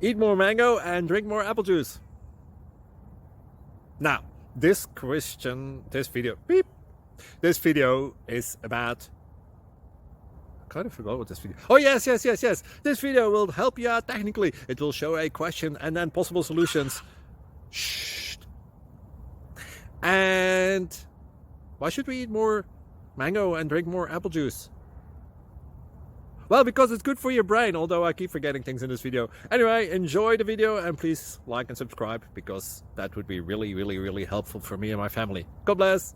Eat more mango and drink more apple juice. Now, this video is about, I kind of forgot what this video. Oh yes. This video will help you out technically. It will show a question and then possible solutions. Shh. And why should we eat more mango and drink more apple juice? Well, because it's good for your brain, although I keep forgetting things in this video. Anyway, enjoy the video and please like and subscribe, because that would be really helpful for me and my family. God bless!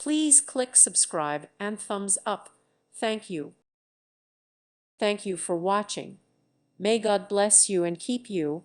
Please click subscribe and thumbs up. Thank you. Thank you for watching. May God bless you and keep you.